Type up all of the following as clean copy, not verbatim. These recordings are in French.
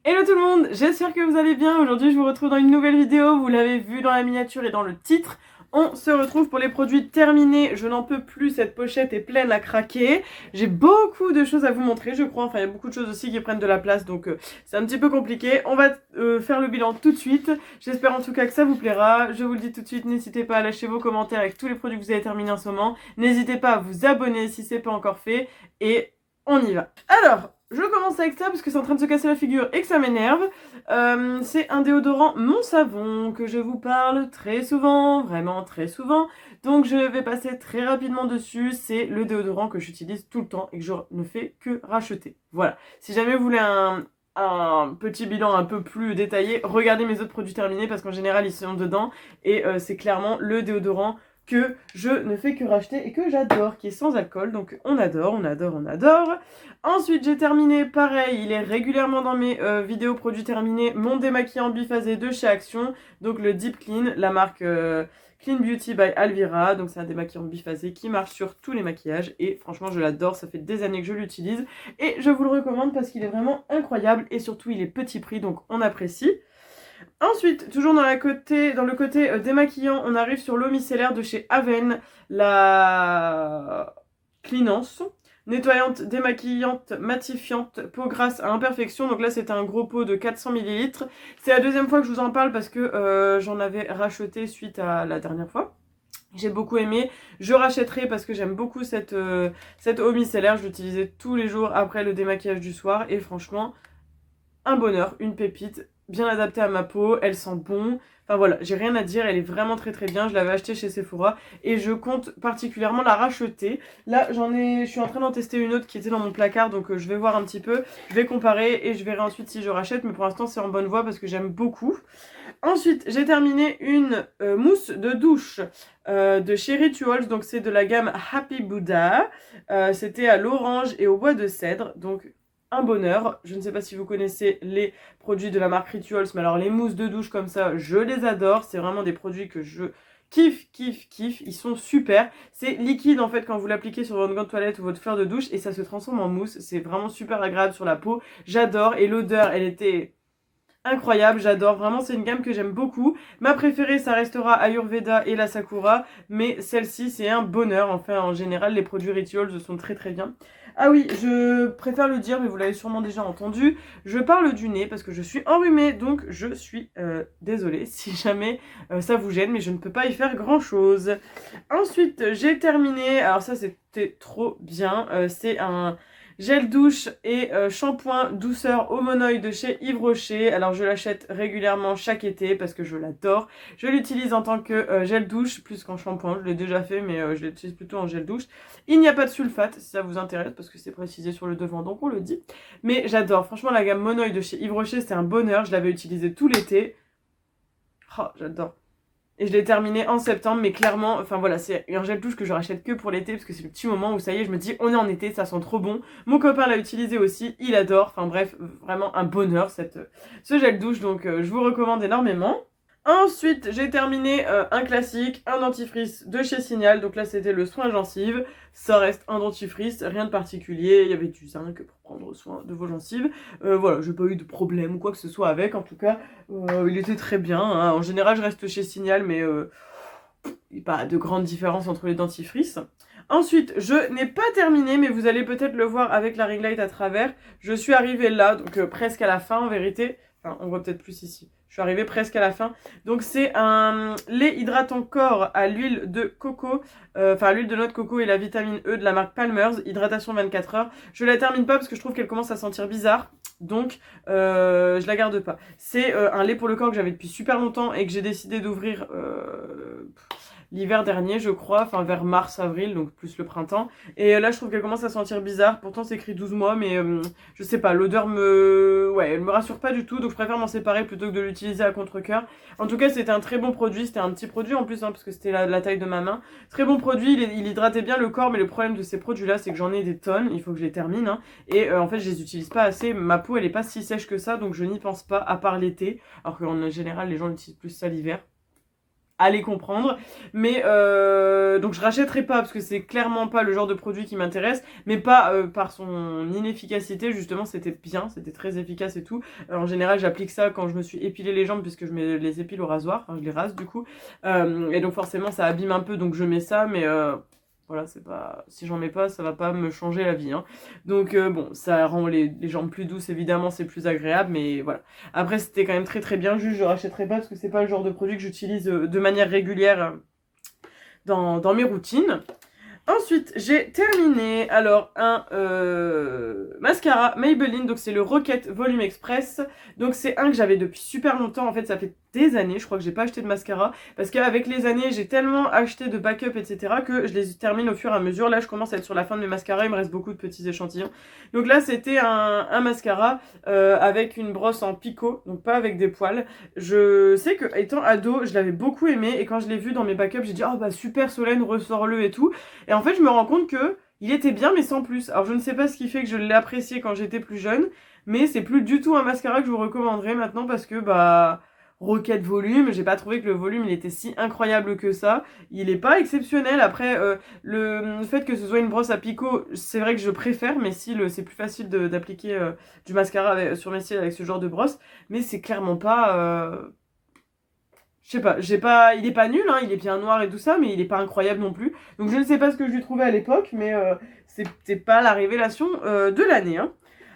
Hello tout le monde, j'espère que vous allez bien. Aujourd'hui je vous retrouve dans une nouvelle vidéo, vous l'avez vu dans la miniature et dans le titre. On se retrouve pour les produits terminés, je n'en peux plus, cette pochette est pleine à craquer. J'ai beaucoup de choses à vous montrer je crois, enfin il y a beaucoup de choses aussi qui prennent de la place donc c'est un petit peu compliqué. On va faire le bilan tout de suite, j'espère en tout cas que ça vous plaira. Je vous le dis tout de suite, n'hésitez pas à lâcher vos commentaires avec tous les produits que vous avez terminés en ce moment. N'hésitez pas à vous abonner si c'est pas encore fait et on y va. Alors, je commence avec ça parce que c'est en train de se casser la figure et que ça m'énerve. C'est un déodorant Mon Savon que je vous parle très souvent, vraiment très souvent. Donc je vais passer très rapidement dessus. C'est le déodorant que j'utilise tout le temps et que je ne fais que racheter. Voilà. Si jamais vous voulez un petit bilan un peu plus détaillé, regardez mes autres produits terminés parce qu'en général ils sont dedans. Et c'est clairement le déodorant que je ne fais que racheter et que j'adore, qui est sans alcool, donc on adore, on adore, on adore. Ensuite j'ai terminé, pareil, il est régulièrement dans mes vidéos produits terminés, mon démaquillant biphasé de chez Action, donc le Deep Clean, la marque Clean Beauty by Alvira, donc c'est un démaquillant biphasé qui marche sur tous les maquillages et franchement je l'adore, ça fait des années que je l'utilise et je vous le recommande parce qu'il est vraiment incroyable et surtout il est petit prix donc on apprécie. Ensuite, toujours dans le côté démaquillant, on arrive sur l'eau micellaire de chez Aven, la Cleanance. Nettoyante, démaquillante, matifiante, peau grasse à imperfection. Donc là, c'était un gros pot de 400 ml. C'est la deuxième fois que je vous en parle parce que j'en avais racheté suite à la dernière fois. J'ai beaucoup aimé. Je rachèterai parce que j'aime beaucoup cette eau micellaire. Je l'utilisais tous les jours après le démaquillage du soir. Et franchement, un bonheur, une pépite, bien adaptée à ma peau, elle sent bon. Enfin voilà, j'ai rien à dire, elle est vraiment très très bien. Je l'avais achetée chez Sephora et je compte particulièrement la racheter. Là, je suis en train d'en tester une autre qui était dans mon placard, donc je vais voir un petit peu. Je vais comparer et je verrai ensuite si je rachète, mais pour l'instant c'est en bonne voie parce que j'aime beaucoup. Ensuite, j'ai terminé une mousse de douche de chez Rituals, donc c'est de la gamme Happy Buddha. C'était à l'orange et au bois de cèdre, donc un bonheur. Je ne sais pas si vous connaissez les produits de la marque Rituals, mais alors les mousses de douche comme ça, je les adore. C'est vraiment des produits que je kiffe, kiffe, kiffe. Ils sont super. C'est liquide en fait quand vous l'appliquez sur votre gant de toilette ou votre fleur de douche et ça se transforme en mousse. C'est vraiment super agréable sur la peau. J'adore et l'odeur, elle était incroyable, j'adore, vraiment c'est une gamme que j'aime beaucoup. Ma préférée ça restera Ayurveda et la Sakura, mais celle-ci c'est un bonheur, enfin en général les produits Rituals sont très très bien. Ah oui, je préfère le dire mais vous l'avez sûrement déjà entendu, je parle du nez parce que je suis enrhumée donc je suis désolée si jamais ça vous gêne mais je ne peux pas y faire grand chose. Ensuite j'ai terminé, alors ça c'était trop bien, c'est un gel douche et shampoing douceur Homonoï de chez Yves Rocher. Alors je l'achète régulièrement chaque été parce que je l'adore. Je l'utilise en tant que gel douche plus qu'en shampoing. Je l'ai déjà fait mais je l'utilise plutôt en gel douche. Il n'y a pas de sulfate si ça vous intéresse parce que c'est précisé sur le devant donc on le dit. Mais j'adore. Franchement la gamme Monoï de chez Yves Rocher c'est un bonheur. Je l'avais utilisé tout l'été. Oh j'adore. Et je l'ai terminé en septembre, mais clairement, enfin voilà, c'est un gel douche que je rachète que pour l'été, parce que c'est le petit moment où ça y est, je me dis, on est en été, ça sent trop bon. Mon copain l'a utilisé aussi, il adore, enfin bref, vraiment un bonheur ce gel douche, donc je vous recommande énormément. Ensuite, j'ai terminé un classique, un dentifrice de chez Signal. Donc là, c'était le soin gencives. Ça reste un dentifrice, rien de particulier. Il y avait du zinc pour prendre soin de vos gencives. Voilà, j'ai pas eu de problème ou quoi que ce soit avec. En tout cas, il était très bien, hein. En général, je reste chez Signal, mais il n'y a pas de grande différence entre les dentifrices. Ensuite, je n'ai pas terminé, mais vous allez peut-être le voir avec la ring light à travers. Je suis arrivée là, donc presque à la fin en vérité. Enfin, on voit peut-être plus ici. Je suis arrivée presque à la fin. Donc c'est un lait hydratant corps à l'huile de coco, enfin l'huile de noix de coco et la vitamine E de la marque Palmer's, hydratation 24 heures. Je la termine pas parce que je trouve qu'elle commence à sentir bizarre. Donc je la garde pas. C'est un lait pour le corps que j'avais depuis super longtemps et que j'ai décidé d'ouvrir l'hiver dernier je crois, enfin vers mars-avril, donc plus le printemps. Et là je trouve qu'elle commence à sentir bizarre, pourtant c'est écrit 12 mois mais je sais pas, l'odeur elle me rassure pas du tout, donc je préfère m'en séparer plutôt que de l'utiliser à contre-cœur. En tout cas c'était un très bon produit, c'était un petit produit en plus hein, parce que c'était la taille de ma main. Très bon produit, il hydratait bien le corps, mais le problème de ces produits là c'est que j'en ai des tonnes, il faut que je les termine hein, et en fait je les utilise pas assez, ma peau elle est pas si sèche que ça donc je n'y pense pas à part l'été, alors qu'en général les gens utilisent plus ça l'hiver. allez comprendre. Mais donc je rachèterai pas parce que c'est clairement pas le genre de produit qui m'intéresse, mais pas par son inefficacité. Justement, c'était bien, c'était très efficace et tout. En général, j'applique ça quand je me suis épilé les jambes puisque je mets les épile au rasoir, enfin je les rase du coup. Et donc forcément ça abîme un peu, donc je mets ça, mais voilà, c'est pas, si j'en mets pas, ça va pas me changer la vie, hein. Donc bon, ça rend les jambes plus douces, évidemment, c'est plus agréable, mais voilà. Après, c'était quand même très très bien, juste je rachèterai pas parce que c'est pas le genre de produit que j'utilise de manière régulière dans mes routines. Ensuite, j'ai terminé alors un mascara Maybelline, donc c'est le Rocket Volume Express. Donc c'est un que j'avais depuis super longtemps, en fait ça fait des années, je crois que j'ai pas acheté de mascara, parce qu'avec les années j'ai tellement acheté de backup etc que je les termine au fur et à mesure. Là je commence à être sur la fin de mes mascaras, il me reste beaucoup de petits échantillons. Donc là c'était un mascara avec une brosse en picot, donc pas avec des poils. Je sais que étant ado, je l'avais beaucoup aimé, et quand je l'ai vu dans mes backups, j'ai dit oh bah super Solène, ressors-le et tout. Et en fait, je me rends compte que il était bien, mais sans plus. Alors, je ne sais pas ce qui fait que je l'ai apprécié quand j'étais plus jeune, mais c'est plus du tout un mascara que je vous recommanderais maintenant parce que, bah, Rocket Volume, j'ai pas trouvé que le volume il était si incroyable que ça. Il est pas exceptionnel. Après, le fait que ce soit une brosse à picot, c'est vrai que je préfère, mais si c'est plus facile d'appliquer du mascara sur mes cils avec ce genre de brosse, mais c'est clairement pas. Je sais pas, il est pas nul, hein, il est bien noir et tout ça, mais il est pas incroyable non plus. Donc je ne sais pas ce que je lui trouvais à l'époque, mais c'était pas la révélation de l'année, hein.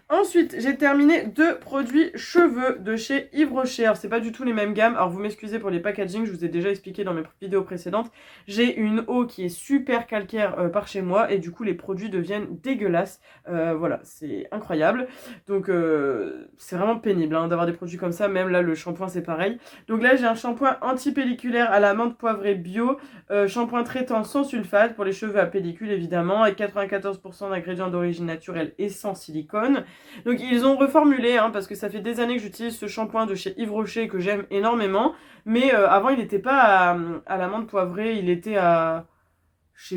Ensuite, j'ai terminé 2 produits cheveux de chez Yves Rocher. Alors, c'est pas du tout les mêmes gammes. Alors, vous m'excusez pour les packaging, je vous ai déjà expliqué dans mes vidéos précédentes. J'ai une eau qui est super calcaire par chez moi et du coup, les produits deviennent dégueulasses. Voilà, c'est incroyable. Donc, c'est vraiment pénible hein, d'avoir des produits comme ça. Même là, le shampoing, c'est pareil. Donc là, j'ai un shampoing anti-pelliculaire à la menthe poivrée bio. Shampoing traitant sans sulfate pour les cheveux à pellicule, évidemment, avec 94% d'ingrédients d'origine naturelle et sans silicone. Donc ils ont reformulé, hein, parce que ça fait des années que j'utilise ce shampoing de chez Yves Rocher que j'aime énormément. Mais avant il n'était pas à l'amande poivrée, il était à... je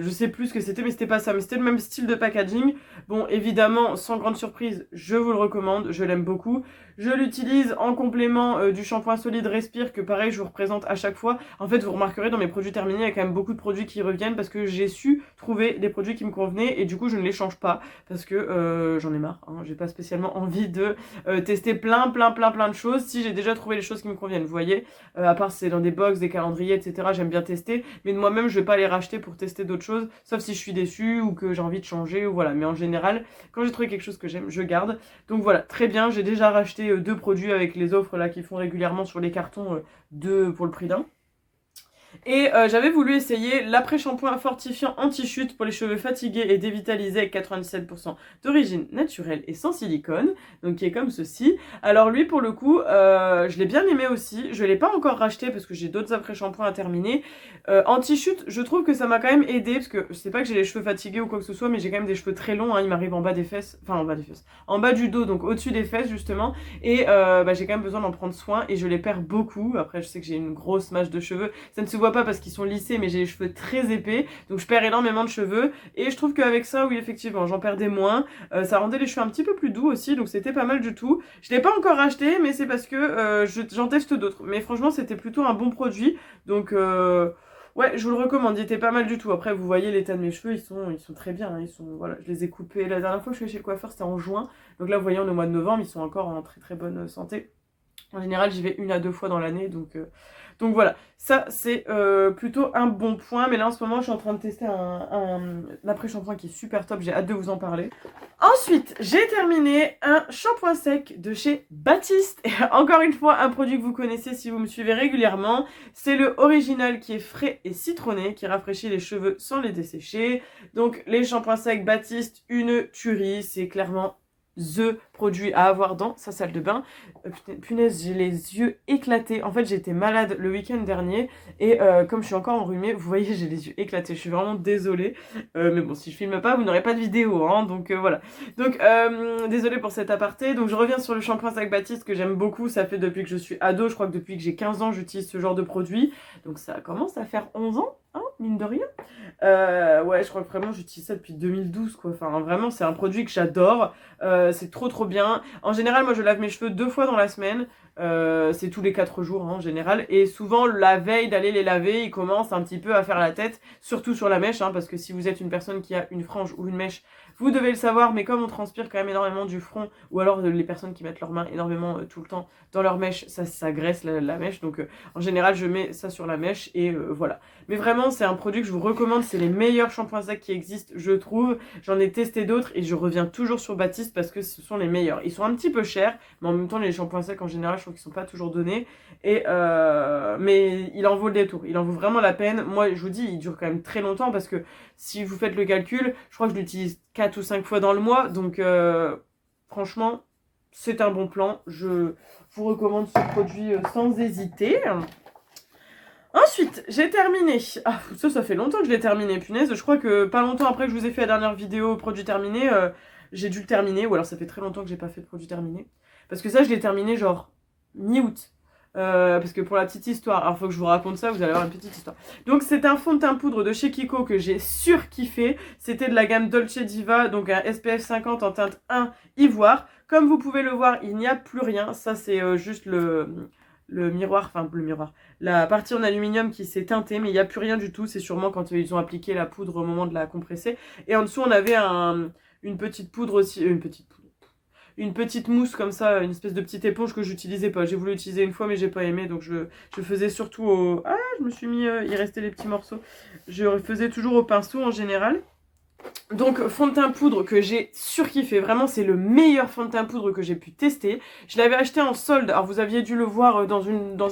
sais plus ce que c'était, mais c'était pas ça. Mais c'était le même style de packaging. Bon, évidemment, sans grande surprise, je vous le recommande, je l'aime beaucoup. Je l'utilise en complément du shampoing solide Respire, que pareil, je vous représente à chaque fois. En fait, vous remarquerez dans mes produits terminés, il y a quand même beaucoup de produits qui reviennent parce que j'ai su trouver des produits qui me convenaient et du coup, je ne les change pas parce que j'en ai marre. Hein, j'ai pas spécialement envie de tester plein de choses si j'ai déjà trouvé les choses qui me conviennent. Vous voyez, à part c'est dans des box, des calendriers, etc. J'aime bien tester, mais de moi-même, je vais pas les racheter pour tester d'autres choses, sauf si je suis déçue ou que j'ai envie de changer ou voilà. Mais en général, quand j'ai trouvé quelque chose que j'aime, je garde. Donc voilà, très bien, j'ai déjà racheté 2 produits avec les offres là qui font régulièrement sur les cartons, 2 pour le prix d'un. Et j'avais voulu essayer l'après-shampoing fortifiant anti-chute pour les cheveux fatigués et dévitalisés avec 97% d'origine naturelle et sans silicone, donc qui est comme ceci. Alors lui pour le coup, je l'ai bien aimé aussi, je l'ai pas encore racheté parce que j'ai d'autres après-shampoings à terminer. Anti-chute, je trouve que ça m'a quand même aidé parce que je sais pas que j'ai les cheveux fatigués ou quoi que ce soit, mais j'ai quand même des cheveux très longs, hein, ils m'arrivent en bas des fesses, enfin en bas des fesses, en bas du dos, donc au-dessus des fesses justement, et bah, j'ai quand même besoin d'en prendre soin et je les perds beaucoup. Après je sais que j'ai une grosse mâche de cheveux, ça ne se voit pas parce qu'ils sont lissés, mais j'ai les cheveux très épais, donc je perds énormément de cheveux, et je trouve qu'avec ça, oui effectivement, j'en perdais moins, ça rendait les cheveux un petit peu plus doux aussi, donc c'était pas mal du tout. Je l'ai pas encore racheté, mais c'est parce que j'en teste d'autres, mais franchement c'était plutôt un bon produit, donc ouais, je vous le recommande, il était pas mal du tout. Après vous voyez l'état de mes cheveux, ils sont très bien, hein, voilà, je les ai coupés, la dernière fois que je suis chez le coiffeur c'était en juin, donc là vous voyez on est au mois de novembre, ils sont encore en très très bonne santé. En général, j'y vais 1 à 2 fois dans l'année, donc voilà. Ça, c'est plutôt un bon point. Mais là, en ce moment, je suis en train de tester un après-shampoing qui est super top. J'ai hâte de vous en parler. Ensuite, j'ai terminé un shampoing sec de chez Baptiste. Et encore une fois, un produit que vous connaissez si vous me suivez régulièrement. C'est le original qui est frais et citronné, qui rafraîchit les cheveux sans les dessécher. Donc, les shampoings secs Baptiste, une tuerie. C'est clairement the produit à avoir dans sa salle de bain. Punaise, j'ai les yeux éclatés. En fait, j'étais malade le week-end dernier et comme je suis encore enrhumée, vous voyez, j'ai les yeux éclatés. Je suis vraiment désolée. Mais bon, si je filme pas, vous n'aurez pas de vidéo, hein, donc voilà. Donc, désolée pour cet aparté. Donc, je reviens sur le shampoing Sac Baptiste que j'aime beaucoup. Ça fait depuis que je suis ado. Je crois que depuis que j'ai 15 ans, j'utilise ce genre de produit. Donc, ça commence à faire 11 ans. hein, mine de rien. Ouais, je crois que vraiment j'utilise ça depuis 2012 quoi. Enfin vraiment c'est un produit que j'adore. C'est trop bien. En général moi je lave mes cheveux 2 fois dans la semaine. C'est tous les 4 jours hein, en général. Et souvent la veille d'aller les laver, ils commencent un petit peu à faire la tête. Surtout sur la mèche hein, parce que si vous êtes une personne qui a une frange ou une mèche, vous devez le savoir. Mais comme on transpire quand même énormément du front, ou alors les personnes qui mettent leurs mains énormément tout le temps dans leur mèche, ça graisse la mèche. Donc en général je mets ça sur la mèche et voilà. Mais vraiment, c'est un produit que je vous recommande. C'est les meilleurs shampoings secs qui existent, je trouve. J'en ai testé d'autres et je reviens toujours sur Baptiste parce que ce sont les meilleurs. Ils sont un petit peu chers, mais en même temps, les shampoings secs en général, je trouve qu'ils sont pas toujours donnés. Mais il en vaut le détour. Il en vaut vraiment la peine. Moi, je vous dis, il dure quand même très longtemps parce que si vous faites le calcul, je crois que je l'utilise 4 ou 5 fois dans le mois. Donc, franchement, c'est un bon plan. Je vous recommande ce produit sans hésiter. Ensuite, j'ai terminé. Ah, ça fait longtemps que je l'ai terminé, punaise. Je crois que pas longtemps après que je vous ai fait la dernière vidéo produit terminé, j'ai dû le terminer. Ou alors ça fait très longtemps que j'ai pas fait de produit terminé. Parce que ça, je l'ai terminé genre mi-août. Parce que pour la petite histoire, alors faut que je vous raconte ça, vous allez avoir une petite histoire. Donc c'est un fond de teint poudre de chez Kiko que j'ai surkiffé. C'était de la gamme Dolce Diva, donc un SPF 50 en teinte 1 ivoire. Comme vous pouvez le voir, il n'y a plus rien. Ça c'est juste le miroir, enfin le miroir, la partie en aluminium qui s'est teintée, mais il n'y a plus rien du tout. C'est sûrement quand ils ont appliqué la poudre au moment de la compresser. Et en dessous, on avait une petite poudre aussi, une petite mousse comme ça, une espèce de petite éponge que j'utilisais pas. J'ai voulu utiliser une fois, mais j'ai pas aimé, donc je faisais surtout au... Ah, je me suis mis, il restait les petits morceaux. Je faisais toujours au pinceau en général. Donc fond de teint poudre que j'ai surkiffé, vraiment c'est le meilleur fond de teint poudre que j'ai pu tester. Je l'avais acheté en solde, alors vous aviez dû le voir dans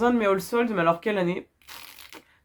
un de mes haul soldes, mais alors quelle année?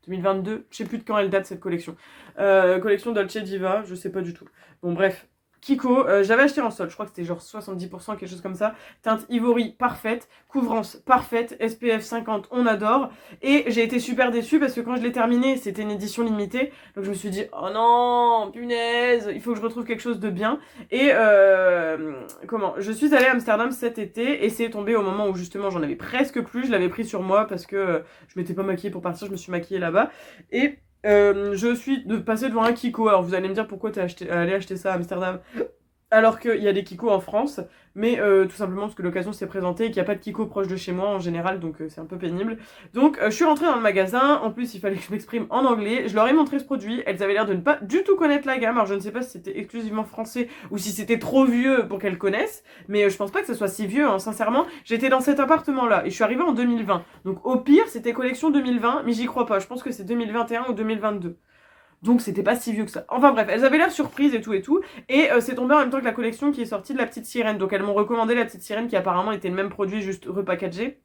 2022, je sais plus de quand elle date cette collection. Collection Dolce Diva, je sais pas du tout. Bon bref, Kiko, j'avais acheté en solde, je crois que c'était genre 70%, quelque chose comme ça. Teinte ivory parfaite, couvrance parfaite, SPF 50, on adore. Et j'ai été super déçue parce que quand je l'ai terminé, c'était une édition limitée. Donc je me suis dit, oh non, punaise, il faut que je retrouve quelque chose de bien. Et je suis allée à Amsterdam cet été et c'est tombé au moment où justement j'en avais presque plus. Je l'avais pris sur moi parce que je m'étais pas maquillée pour partir, je me suis maquillée là-bas. Et je suis passée devant un Kiko. Alors vous allez me dire pourquoi t'es allé acheter ça à Amsterdam alors qu'il y a des Kiko en France, mais tout simplement parce que l'occasion s'est présentée et qu'il n'y a pas de Kiko proche de chez moi en général, donc c'est un peu pénible. Donc je suis rentrée dans le magasin, en plus il fallait que je m'exprime en anglais, je leur ai montré ce produit, elles avaient l'air de ne pas du tout connaître la gamme, alors je ne sais pas si c'était exclusivement français ou si c'était trop vieux pour qu'elles connaissent, mais je pense pas que ce soit si vieux, hein. Sincèrement, j'étais dans cet appartement-là et je suis arrivée en 2020, donc au pire c'était collection 2020, mais j'y crois pas, je pense que c'est 2021 ou 2022. Donc c'était pas si vieux que ça. Enfin bref, elles avaient l'air surprises et tout. Et c'est tombé en même temps que la collection qui est sortie de la petite sirène. Donc elles m'ont recommandé la petite sirène qui apparemment était le même produit, juste repackagé.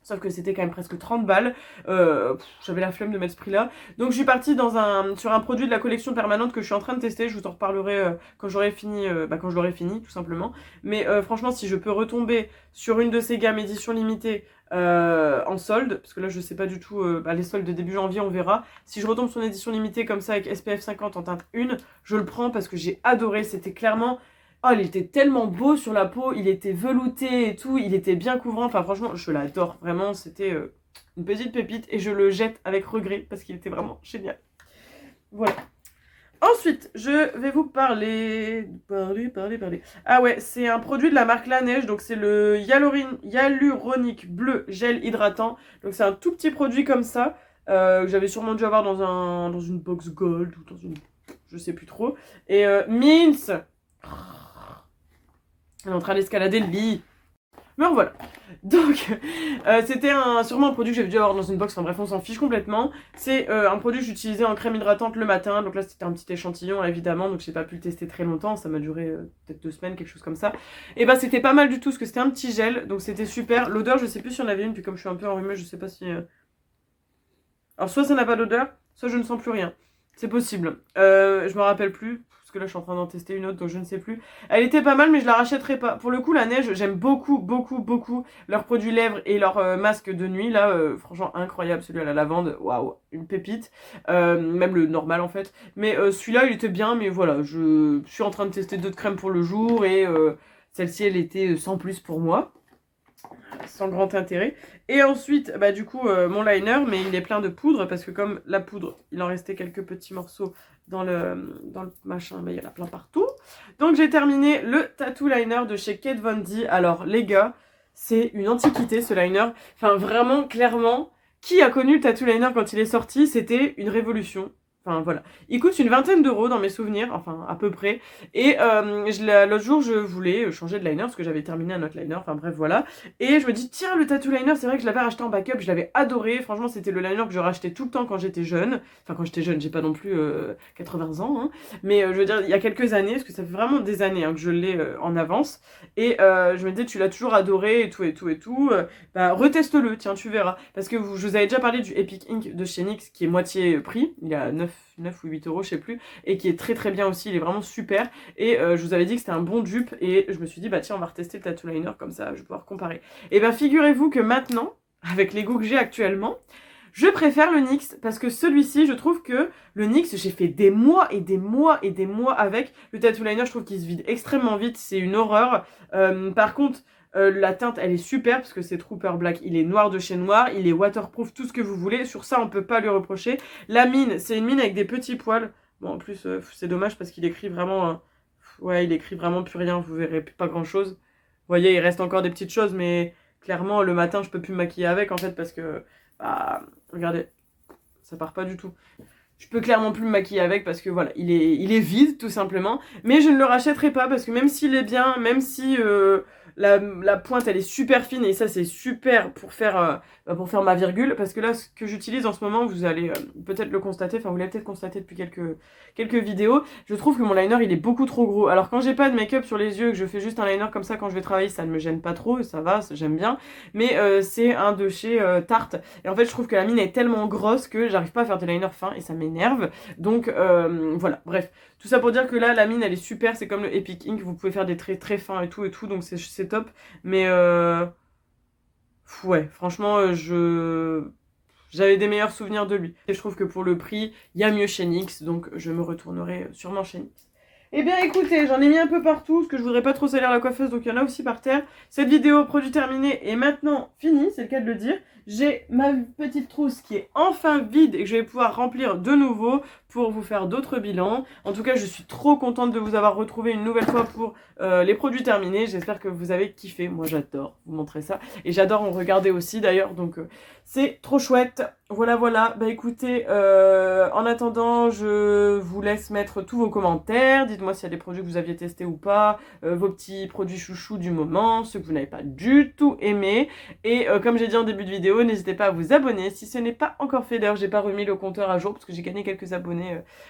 Sauf que c'était quand même presque 30 balles. J'avais la flemme de mettre ce prix-là. Donc je suis partie sur un produit de la collection permanente que je suis en train de tester. Je vous en reparlerai quand j'aurai fini, quand je l'aurai fini, tout simplement. Mais franchement, si je peux retomber sur une de ces gammes édition limitée en solde, parce que là je sais pas du tout, les soldes de début janvier on verra. Si je retombe sur une édition limitée comme ça avec SPF 50 en teinte 1, je le prends parce que j'ai adoré. C'était clairement... Oh, il était tellement beau sur la peau, il était velouté et tout, il était bien couvrant. Enfin, franchement, je l'adore. Vraiment, c'était une petite pépite et je le jette avec regret parce qu'il était vraiment génial. Voilà. Ensuite, je vais vous parler... Ah ouais, c'est un produit de la marque La Neige, donc c'est le Hyaluronique Bleu Gel Hydratant. Donc c'est un tout petit produit comme ça, que j'avais sûrement dû avoir dans une box gold ou dans une... je sais plus trop. Et mince. Elle est en train d'escalader le lit. Mais voilà. Donc, c'était sûrement un produit que j'avais dû avoir dans une box. Enfin bref, on s'en fiche complètement. C'est un produit que j'utilisais en crème hydratante le matin. Donc là, c'était un petit échantillon, évidemment. Donc, j'ai pas pu le tester très longtemps. Ça m'a duré peut-être 2 semaines, quelque chose comme ça. Et bah, c'était pas mal du tout, parce que c'était un petit gel. Donc, c'était super. L'odeur, je sais plus si on avait une. Puis comme je suis un peu enrhumée, je sais pas si... Alors, soit ça n'a pas d'odeur, soit je ne sens plus rien. C'est possible. Je me rappelle plus. Parce que là je suis en train d'en tester une autre donc je ne sais plus. Elle était pas mal mais je la rachèterai pas. Pour le coup La Neige j'aime beaucoup leurs produits lèvres et leurs masques de nuit là. Franchement incroyable celui à la lavande. Waouh, une pépite. Même le normal en fait. Mais celui-là il était bien mais voilà. Je suis en train de tester d'autres crèmes pour le jour et celle-ci elle était sans plus pour moi. sans grand intérêt. Et ensuite, bah du coup, mon liner, mais il est plein de poudre, parce que comme la poudre, il en restait quelques petits morceaux dans le machin, bah, il y en a plein partout. Donc j'ai terminé le tattoo liner de chez Kat Von D. Alors les gars, c'est une antiquité ce liner. Enfin vraiment, clairement, qui a connu le tattoo liner quand il est sorti? C'était une révolution. Enfin voilà, il coûte une vingtaine d'euros dans mes souvenirs, enfin à peu près. Et l'autre jour je voulais changer de liner parce que j'avais terminé un autre liner, enfin bref voilà. Et je me dis tiens le tattoo liner, c'est vrai que je l'avais racheté en backup, je l'avais adoré. Franchement c'était le liner que je rachetais tout le temps quand j'étais jeune. Enfin quand j'étais jeune, j'ai pas non plus 80 ans, hein. Mais je veux dire il y a quelques années, parce que ça fait vraiment des années hein, que je l'ai en avance. Et je me disais tu l'as toujours adoré et tout et tout et tout. Bah reteste-le, tiens tu verras. Parce que je vous avais déjà parlé du Epic Ink de chez NYX qui est moitié prix, il est à 9 ou 8 euros, je sais plus, et qui est très très bien aussi, il est vraiment super. Et je vous avais dit que c'était un bon dupe, et je me suis dit, bah tiens, on va retester le tattoo liner, comme ça je vais pouvoir comparer. Et ben figurez-vous que maintenant, avec les goûts que j'ai actuellement, je préfère le NYX, parce que celui-ci, je trouve que le NYX, j'ai fait des mois et des mois et des mois avec. Le tattoo liner, je trouve qu'il se vide extrêmement vite, c'est une horreur. Par contre, la teinte elle est super parce que c'est Trooper Black, il est noir de chez noir, il est waterproof, tout ce que vous voulez, sur ça on peut pas lui reprocher. La mine, c'est une mine avec des petits poils, bon en plus c'est dommage parce qu'il écrit vraiment, ouais il écrit vraiment plus rien, vous verrez pas grand chose. Vous voyez il reste encore des petites choses mais clairement le matin je peux plus me maquiller avec en fait parce que, bah regardez, ça part pas du tout. Je peux clairement plus me maquiller avec parce que voilà, il est vide tout simplement. Mais je ne le rachèterai pas parce que même s'il est bien, même si la pointe elle est super fine et ça c'est super pour faire ma virgule. Parce que là ce que j'utilise en ce moment, vous allez peut-être le constater, enfin vous l'avez peut-être constaté depuis quelques vidéos. Je trouve que mon liner il est beaucoup trop gros. Alors quand j'ai pas de make-up sur les yeux, que je fais juste un liner comme ça quand je vais travailler, ça ne me gêne pas trop, ça va, j'aime bien. Mais c'est un de chez Tarte. Et en fait je trouve que la mine est tellement grosse que j'arrive pas à faire des liners fins et ça m'énerve. Donc voilà, bref. Tout ça pour dire que là la mine elle est super, c'est comme le Epic Ink, vous pouvez faire des traits très fins et tout, donc c'est top. Mais ouais, franchement j'avais des meilleurs souvenirs de lui. Et je trouve que pour le prix, il y a mieux chez NYX, donc je me retournerai sûrement chez NYX. Eh bien écoutez, j'en ai mis un peu partout, parce que je voudrais pas trop salir la coiffeuse, donc il y en a aussi par terre. Cette vidéo produit terminé est maintenant finie, c'est le cas de le dire. J'ai ma petite trousse qui est enfin vide et que je vais pouvoir remplir de nouveau pour vous faire d'autres bilans. En tout cas, je suis trop contente de vous avoir retrouvé une nouvelle fois pour les produits terminés. J'espère que vous avez kiffé. Moi, j'adore vous montrer ça. Et j'adore en regarder aussi d'ailleurs, donc c'est trop chouette. Voilà, voilà. Bah écoutez, en attendant, je vous laisse mettre tous vos commentaires. Dites-moi s'il y a des produits que vous aviez testés ou pas, vos petits produits chouchous du moment, ceux que vous n'avez pas du tout aimés. Et comme j'ai dit en début de vidéo, n'hésitez pas à vous abonner si ce n'est pas encore fait. D'ailleurs, j'ai pas remis le compteur à jour parce que j'ai gagné quelques abonnés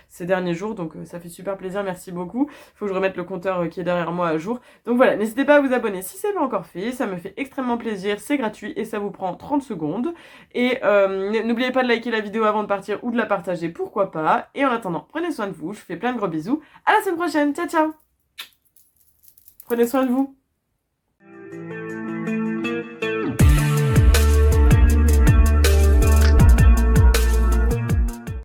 ces derniers jours, donc ça fait super plaisir, merci beaucoup. Il faut que je remette le compteur qui est derrière moi à jour. Donc voilà, n'hésitez pas à vous abonner si c'est pas encore fait, ça me fait extrêmement plaisir, c'est gratuit et ça vous prend 30 secondes. Et n'oubliez pas de liker la vidéo avant de partir ou de la partager, pourquoi pas. Et en attendant, prenez soin de vous, je vous fais plein de gros bisous. À la semaine prochaine, ciao ciao. Prenez soin de vous.